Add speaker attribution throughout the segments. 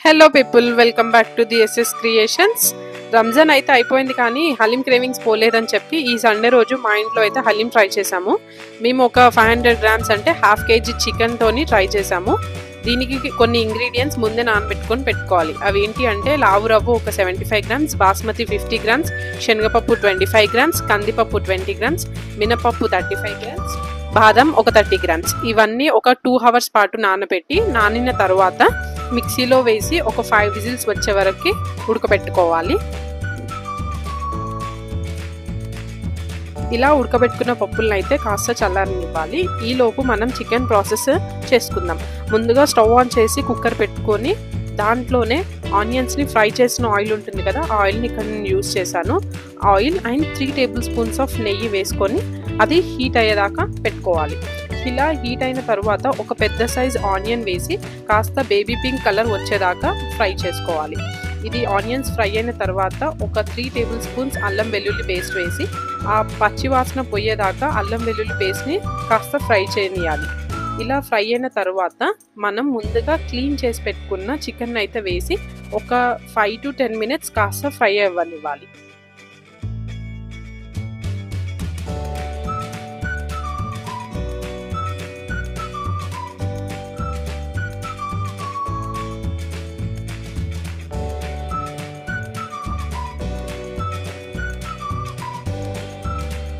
Speaker 1: Hello people, welcome back to the SS creations. Ramzan అయితే అయిపోయింది కానీ హలీం క్రేవింగ్స్ పోలేదని చెప్పి ఈ సండే రోజు మా ఇంట్లో అయితే హలీం ట్రై చేసాము. మేము ఒక 500 గ్రామ్స్ అంటే హాఫ్ కేజీ చికెన్తోని ట్రై చేసాము. దీనికి కొన్ని ఇంగ్రీడియంట్స్ ముందే నానబెట్టుకొని పెట్టుకోవాలి. అవి ఏంటి అంటే లావు రవ్వ ఒక 75 గ్రామ్స్, బాస్మతి 50 గ్రామ్స్, శనగపప్పు 25 గ్రామ్స్, కందిపప్పు 20 గ్రామ్స్, మినపప్పు 35 గ్రామ్స్, బాదం ఒక 30 గ్రామ్స్. ఇవన్నీ ఒక 2 అవర్స్ పాటు నానబెట్టి నానిన తర్వాత మిక్సీలో వేసి ఒక 5 విజిల్స్ వచ్చే వరకు ఉడకబెట్టుకోవాలి. ఇలా ఉడకబెట్టుకున్న పప్పులను అయితే కాస్త చల్లారనివ్వాలి. ఈలోపు మనం చికెన్ ప్రాసెస్ చేసుకుందాం. ముందుగా స్టవ్ ఆన్ చేసి కుక్కర్ పెట్టుకొని దాంట్లోనే ఆనియన్స్ని ఫ్రై చేసిన ఆయిల్ ఉంటుంది కదా, ఆ ఆయిల్ని ఇక్కడ నేను యూజ్ చేశాను. Oil and 3 table spoons of నెయ్యి వేసుకొని అది హీట్ అయ్యేదాకా పెట్టుకోవాలి. ఇలా హీట్ అయిన తర్వాత ఒక పెద్ద సైజ్ ఆనియన్ వేసి కాస్త బేబీ పింక్ కలర్ వచ్చేదాకా ఫ్రై చేసుకోవాలి. ఇది ఆనియన్స్ ఫ్రై అయిన తర్వాత ఒక 3 టేబుల్ స్పూన్స్ అల్లం వెల్లుల్లి పేస్ట్ వేసి ఆ పచ్చి వాసన పోయేదాకా అల్లం వెల్లుల్లి పేస్ట్ని కాస్త ఫ్రై చేయనియాలి. ఇలా ఫ్రై అయిన తర్వాత మనం ముందుగా క్లీన్ చేసి పెట్టుకున్న చికెన్ అయితే వేసి ఒక 5 to 10 మినిట్స్ కాస్త ఫ్రై అవ్వనివ్వాలి.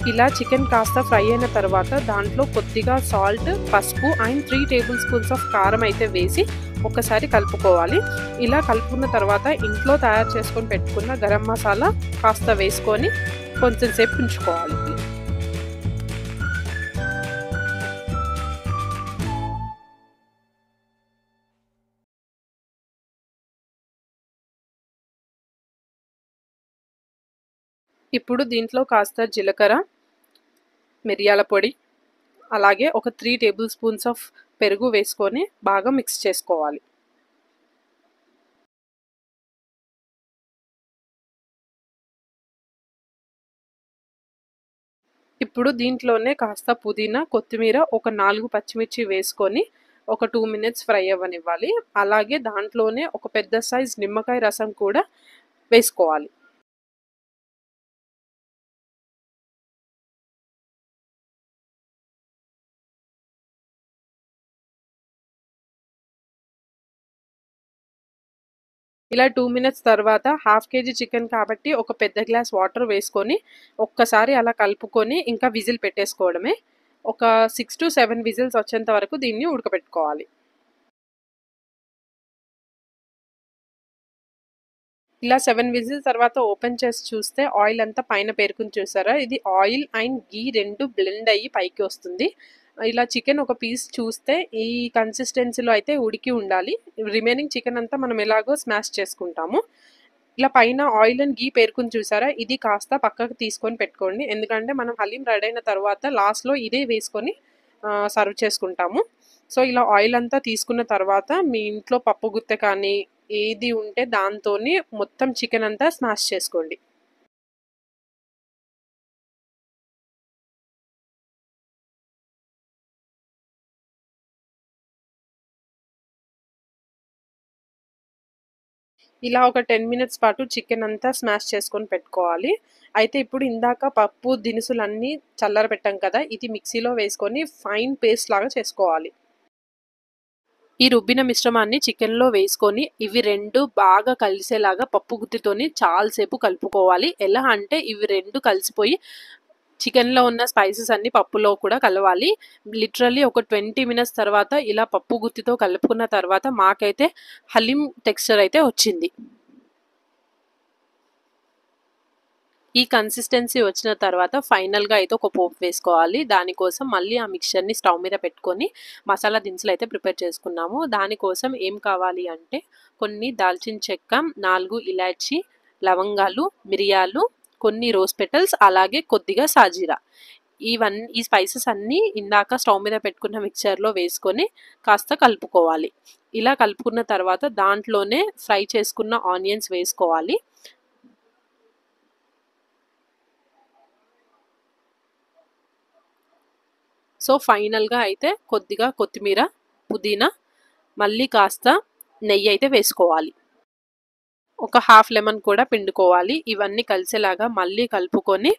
Speaker 1: ఇలా చికెన్ కాస్త ఫ్రై అయిన తర్వాత దాంట్లో కొద్దిగా సాల్ట్, పసుపు అండ్ 3 టేబుల్ స్పూన్స్ ఆఫ్ కారం అయితే వేసి ఒకసారి కలుపుకోవాలి. ఇలా కలుపుకున్న తర్వాత ఇంట్లో తయారు చేసుకొని పెట్టుకున్న గరం మసాలా కాస్త వేసుకొని కొంచెం సేపు ఉంచుకోవాలి. ఇప్పుడు దీంట్లో కాస్త జీలకర్ర, మిరియాల పొడి, అలాగే ఒక 3 టేబుల్ స్పూన్స్ ఆఫ్ పెరుగు వేసుకొని బాగా మిక్స్ చేసుకోవాలి. ఇప్పుడు దీంట్లోనే కాస్త పుదీనా, కొత్తిమీర, ఒక 4 పచ్చిమిర్చి వేసుకొని ఒక 2 మినిట్స్ ఫ్రై అవ్వనివ్వాలి. అలాగే దాంట్లోనే ఒక పెద్ద సైజ్ నిమ్మకాయ రసం కూడా వేసుకోవాలి. ఇలా 2 మినిట్స్ తర్వాత హాఫ్ కేజీ చికెన్ కాబట్టి ఒక పెద్ద గ్లాస్ వాటర్ వేసుకొని ఒక్కసారి అలా కలుపుకొని ఇంకా విజిల్ పెట్టేసుకోవడమే. ఒక 6 to 7 విజిల్స్ వచ్చేంత వరకు దీన్ని ఉడకబెట్టుకోవాలి. ఇలా 7 విజిల్స్ తర్వాత ఓపెన్ చేసి చూస్తే ఆయిల్ అంతా పైన పేరుకుని చూసారా? ఇది ఆయిల్ అండ్ గీ 2 బ్లెండ్ అయ్యి పైకి వస్తుంది. ఇలా చికెన్ ఒక పీస్ చూస్తే ఈ కన్సిస్టెన్సీలో అయితే ఉడికి ఉండాలి. రిమైనింగ్ చికెన్ అంతా మనం ఎలాగో స్మాష్ చేసుకుంటాము. ఇలా పైన ఆయిల్ అండ్ గీ పేరుకుని చూసారా? ఇది కాస్త పక్కకు తీసుకొని పెట్టుకోండి. ఎందుకంటే మనం హలీం రెడీ అయిన తర్వాత లాస్ట్లో ఇదే వేసుకొని సర్వ్ చేసుకుంటాము. సో ఇలా ఆయిల్ అంతా తీసుకున్న తర్వాత మీ ఇంట్లో పప్పు గుత్తె కానీ ఏది ఉంటే దాంతోని మొత్తం చికెన్ అంతా స్మాష్ చేసుకోండి. ఇలా ఒక 10 మినిట్స్ పాటు చికెన్ అంతా స్మాష్ చేసుకొని పెట్టుకోవాలి. అయితే ఇప్పుడు ఇందాక పప్పు దినుసులన్నీ చల్లారబెట్టాం కదా, ఇది మిక్సీలో వేసుకొని ఫైన్ పేస్ట్ లాగా చేసుకోవాలి. ఈ రుబ్బిన మిశ్రమాన్ని చికెన్లో వేసుకొని ఇవి 2 బాగా కలిసేలాగా పప్పు గుత్తితోని చాలాసేపు కలుపుకోవాలి. ఎలా అంటే ఇవి 2 కలిసిపోయి చికెన్లో ఉన్న స్పైసెస్ అన్ని పప్పులో కూడా కలవాలి. లిటరల్లీ ఒక 20 మినిట్స్ తర్వాత ఇలా పప్పు గుత్తితో కలుపుకున్న తర్వాత మాకైతే హలీం టెక్స్చర్ అయితే వచ్చింది. ఈ కన్సిస్టెన్సీ వచ్చిన తర్వాత ఫైనల్గా అయితే ఒక పోపు వేసుకోవాలి. దానికోసం మళ్ళీ ఆ మిక్చర్ని స్టవ్ మీద పెట్టుకొని మసాలా దినుసులు అయితే ప్రిపేర్ చేసుకున్నాము. దానికోసం ఏం కావాలి అంటే కొన్ని దాల్చిన చెక్క, 4 ఇలాచీ, లవంగాలు, మిరియాలు, కొన్ని రోజ్ పెటల్స్, అలాగే కొద్దిగా సాజీరా. ఈ స్పైసెస్ అన్నీ ఇందాక స్టవ్ మీద పెట్టుకున్న మిక్చర్లో వేసుకొని కాస్త కలుపుకోవాలి. ఇలా కలుపుకున్న తర్వాత దాంట్లోనే ఫ్రై చేసుకున్న ఆనియన్స్ వేసుకోవాలి. సో ఫైనల్గా అయితే కొద్దిగా కొత్తిమీర, పుదీనా, మళ్ళీ కాస్త నెయ్యి అయితే వేసుకోవాలి. ఒక హాఫ్ లెమన్ కూడా పిండుకోవాలి. ఇవన్నీ కలిసేలాగా మళ్ళీ కలుపుకొని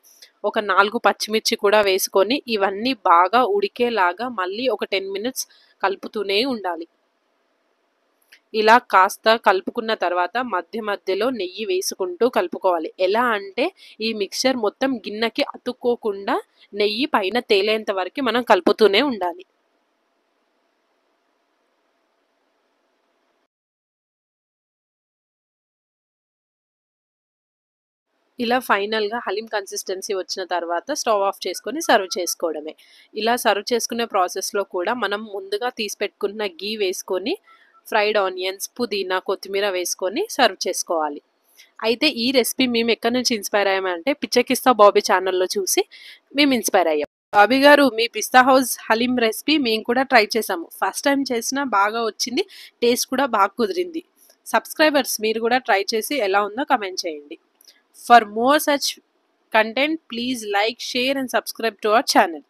Speaker 1: ఒక 4 పచ్చిమిర్చి కూడా వేసుకొని ఇవన్నీ బాగా ఉడికేలాగా మళ్ళీ ఒక 10 మినిట్స్ కలుపుతూనే ఉండాలి. ఇలా కాస్త కలుపుకున్న తర్వాత మధ్య మధ్యలో నెయ్యి వేసుకుంటూ కలుపుకోవాలి. ఎలా అంటే ఈ మిక్స్చర్ మొత్తం గిన్నెకి అతుక్కోకుండా నెయ్యి పైన తేలేంత వరకు మనం కలుపుతూనే ఉండాలి. ఇలా ఫైనల్‌గా హలీం కన్సిస్టెన్సీ వచ్చిన తర్వాత స్టవ్ ఆఫ్ చేసుకొని సర్వ్ చేసుకోవడమే. ఇలా సర్వ్ చేసుకునే ప్రాసెస్‌లో కూడా మనం ముందుగా తీసి పెట్టుకున్న ఘీ వేసుకొని ఫ్రైడ్ ఆనియన్స్, పుదీనా, కొత్తిమీర వేసుకొని సర్వ్ చేసుకోవాలి. అయితే ఈ రెసిపీ మేము ఎక్కడి నుంచి ఇన్‌స్పైర్ అయ్యామంటే పిచ్చకిస్తా బాబీ ఛానల్‌లో చూసి మేము ఇన్‌స్పైర్ అయ్యాం. బాబీ గారు మీ పిస్తా హౌస్ హలీం రెసిపీ మేము కూడా ట్రై చేసాము. ఫస్ట్ టైం చేసినా బాగా వచ్చింది. టేస్ట్ కూడా బాగా కుదిరింది. సబ్స్క్రైబర్స్ మీరు కూడా ట్రై చేసి ఎలా ఉందో కామెంట్ చేయండి. For more such content, please like, share and subscribe to our channel.